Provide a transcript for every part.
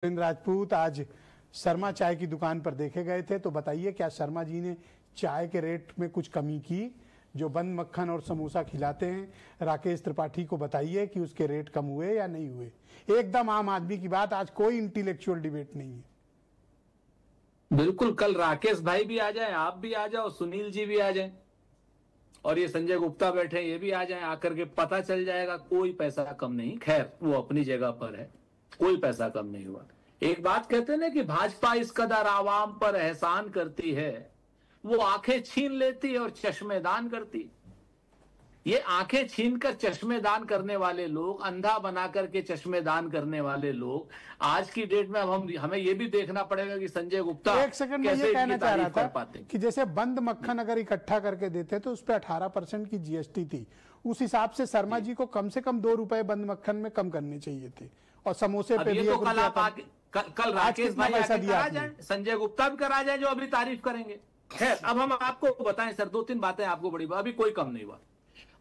राजपूत आज शर्मा चाय की दुकान पर देखे गए थे, तो बताइए क्या शर्मा जी ने चाय के रेट में कुछ कमी की? जो बंद मक्खन और समोसा खिलाते हैं राकेश त्रिपाठी को बताइए कि उसके रेट कम हुए या नहीं हुए। एकदम आम आदमी की बात, आज कोई इंटेलेक्चुअल डिबेट नहीं है। बिल्कुल, कल राकेश भाई भी आ जाए, आप भी आ जाओ, सुनील जी भी आ जाए और ये संजय गुप्ता बैठे ये भी आ जाए, आकर के पता चल जाएगा कोई पैसा कम नहीं। खैर वो अपनी जगह पर है, कोई पैसा कम नहीं हुआ। एक बात कहते हैं ना कि भाजपा इस कदर आवाम पर एहसान करती है, वो आंखें छीन लेती है और चश्मेदान करती। ये आंखें छीनकर चश्मेदान करने वाले लोग, अंधा बना करके चश्मेदान करने वाले लोग, आज की डेट में अब हमें ये भी देखना पड़ेगा कि संजय गुप्ता एक सेकंड में ये कहना चाह रहा था कि जैसे बंद मक्खन अगर इकट्ठा करके देते तो उस पर 18% की जीएसटी थी, उस हिसाब से शर्मा जी को कम से कम 2 रुपए बंद मक्खन में कम करने चाहिए थे और समोसे पे भी। तो कल राकेश भाई करा जाए, संजय गुप्ता भी करा जाए जो अभी तारीफ करेंगे। खैर अब हम आपको बताएं सर, 2-3 बातें आपको बड़ी, अभी कोई कम नहीं हुआ।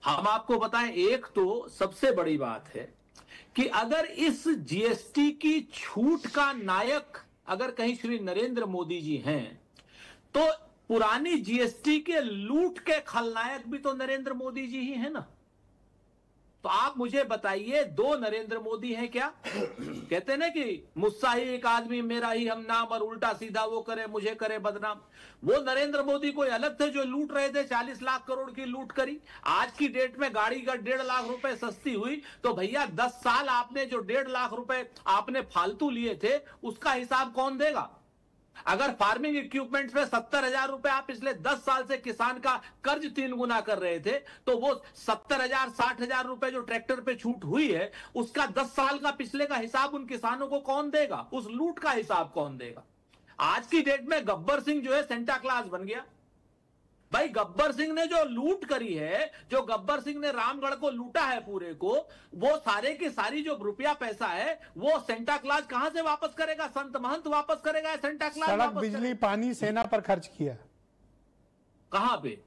हम आपको बताएं, एक तो सबसे बड़ी बात है कि अगर इस जीएसटी की छूट का नायक अगर कहीं श्री नरेंद्र मोदी जी हैं, तो पुरानी जीएसटी के लूट के खलनायक भी तो नरेंद्र मोदी जी ही है ना। तो आप मुझे बताइए, 2 नरेंद्र मोदी हैं क्या? कहते हैं ना कि मुझसा ही एक आदमी मेरा ही हम नाम, और उल्टा सीधा वो करे मुझे करे बदनाम। वो नरेंद्र मोदी कोई अलग थे जो लूट रहे थे, 40 लाख करोड़ की लूट करी। आज की डेट में गाड़ी का 1.5 लाख रुपए सस्ती हुई, तो भैया 10 साल आपने जो 1.5 लाख रुपए आपने फालतू लिए थे, उसका हिसाब कौन देगा? अगर फार्मिंग इक्विपमेंट्स में 70,000 रुपए आप पिछले 10 साल से किसान का कर्ज 3 गुना कर रहे थे, तो वो 70,000 60,000 रुपए जो ट्रैक्टर पे छूट हुई है, उसका 10 साल का पिछले का हिसाब उन किसानों को कौन देगा? उस लूट का हिसाब कौन देगा? आज की डेट में गब्बर सिंह जो है सेंटा क्लास बन गया। भाई गब्बर सिंह ने जो लूट करी है, जो गब्बर सिंह ने रामगढ़ को लूटा है पूरे को, वो सारे की सारी जो रुपया पैसा है वो सेंटा क्लास कहां से वापस करेगा? संत महंत वापस करेगा? सेंटा क्लास सड़क बिजली पानी सेना पर खर्च किया कहां पे?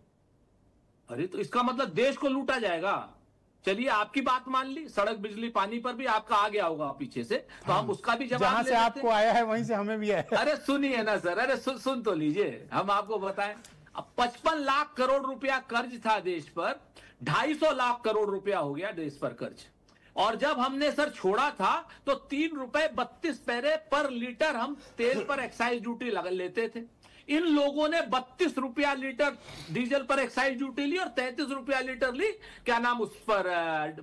अरे तो इसका मतलब देश को लूटा जाएगा। चलिए आपकी बात मान ली, सड़क बिजली पानी पर भी आपका आ गया होगा पीछे से, तो हम उसका भी जवाब जहां से आपको आया है वहीं से हमें भी आया। अरे सुनिए ना सर, अरे सुन तो लीजिए, हम आपको बताएं। अब 55 लाख करोड़ रुपया कर्ज था देश पर, 250 लाख करोड़ रुपया हो गया देश पर कर्ज। और जब हमने सर छोड़ा था तो 3 रुपए 32 पैसे पर लीटर हम तेल पर एक्साइज ड्यूटी लेते थे। इन लोगों ने 32 रुपया लीटर डीजल पर एक्साइज ड्यूटी ली और 33 रुपया लीटर ली क्या नाम उस पर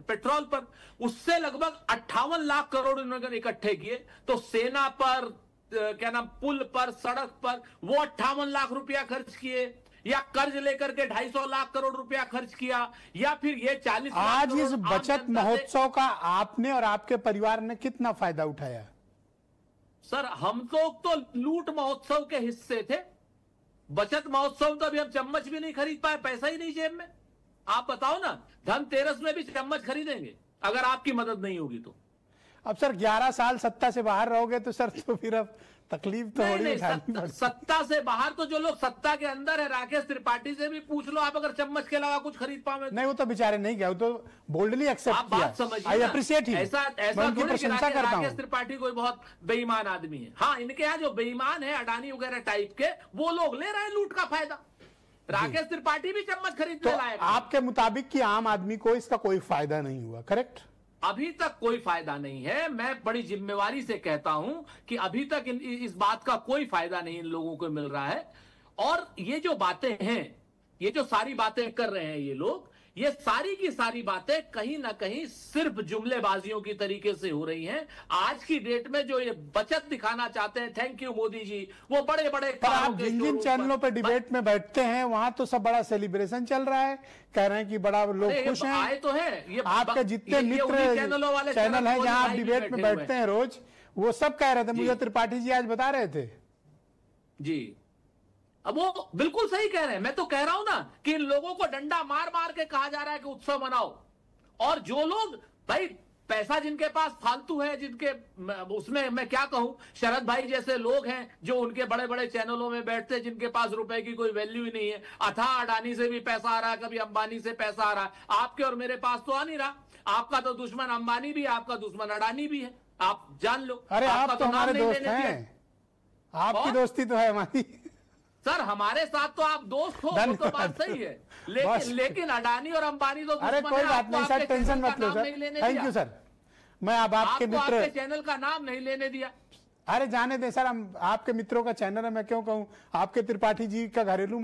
पेट्रोल पर। उससे लगभग 58 लाख करोड़ इन्होंने इकट्ठे किए। तो सेना पर क्या नाम, पुल पर, सड़क पर वो 58 लाख रुपया खर्च किए, या कर्ज लेकर के 250 लाख करोड़ रुपया खर्च किया, या फिर ये 40 लाख। आज इस बचत महोत्सव का आपने और आपके परिवार ने कितना फायदा उठाया? सर हम तो लूट महोत्सव के हिस्से थे। बचत महोत्सव तो अभी हम चम्मच भी नहीं खरीद पाए, पैसा ही नहीं जेब में। आप बताओ ना, धनतेरस में भी चम्मच खरीदेंगे अगर आपकी मदद नहीं होगी तो। अब सर 11 साल सत्ता से बाहर रहोगे तो सर तो फिर अब तकलीफ तो नहीं, सत्ता से बाहर तो जो लोग सत्ता के अंदर है, राकेश त्रिपाठी से भी पूछ लो आप, अगर चम्मच के अलावा कुछ खरीद पाओगे। नहीं वो तो बेचारे नहीं गए, वो तो बोल्डली एक्सेप्ट किया। बात समझिए, आई अप्रिशिएट हिम। ऐसा प्रशंसा करता हूं। राकेश त्रिपाठी कोई बहुत बेईमान आदमी है। हाँ, इनके यहाँ जो बेईमान है अडानी वगैरह टाइप के, वो लोग ले रहे हैं लूट का फायदा। राकेश त्रिपाठी भी चम्मच खरीदने लायक। आपके मुताबिक कि आम आदमी को इसका कोई फायदा नहीं हुआ, करेक्ट? अभी तक कोई फायदा नहीं है। मैं बड़ी जिम्मेवारी से कहता हूं कि अभी तक इस बात का कोई फायदा नहीं इन लोगों को मिल रहा है। और ये जो बातें हैं, ये जो सारी बातें कर रहे हैं ये लोग, ये सारी की सारी बातें कहीं ना कहीं सिर्फ जुमलेबाजियों की तरीके से हो रही हैं। आज की डेट में जो ये बचत दिखाना चाहते हैं, थैंक यू मोदी जी, वो बड़े बड़े आप जिन चैनलों पे डिबेट में बैठते हैं वहां तो सब बड़ा सेलिब्रेशन चल रहा है, कह रहे हैं कि बड़ा लोग खुश हैं। आए तो है ये आपके जितने मित्र चैनल है जहां आप डिबेट में बैठते हैं रोज, वो सब कह रहे थे। मुझे त्रिपाठी जी आज बता रहे थे जी। अब वो बिल्कुल सही कह रहे हैं। मैं तो कह रहा हूं ना कि इन लोगों को डंडा मार मार के कहा जा रहा है कि उत्सव मनाओ। और जो लोग भाई पैसा जिनके पास फालतू है, जिनके उसमें मैं क्या कहूं, शरद भाई जैसे लोग हैं जो उनके बड़े बड़े चैनलों में बैठते हैं, जिनके पास रुपए की कोई वैल्यू ही नहीं है। अथाह अडानी से भी पैसा आ रहा है, कभी अंबानी से पैसा आ रहा है। आपके और मेरे पास तो आ नहीं रहा। आपका तो दुश्मन अंबानी भी है, आपका दुश्मन अडानी भी है। आप जान लो। अरे आप तो हमारे दोस्त हैं, आपकी दोस्ती तो है हमारी। सर हमारे साथ तो आप दोस्त हो, वो तो बात सही है, लेकिन अडानी और अंबानी तो अरे कोई बात नहीं सर, टेंशन मत लो सर, थैंक यू सर। मैं अब आपके मित्र, आपके चैनल का नाम नहीं लेने दिया। अरे जाने दे सर, हम आपके मित्रों का चैनल है, मैं क्यों कहूँ। आपके त्रिपाठी जी का घरेलू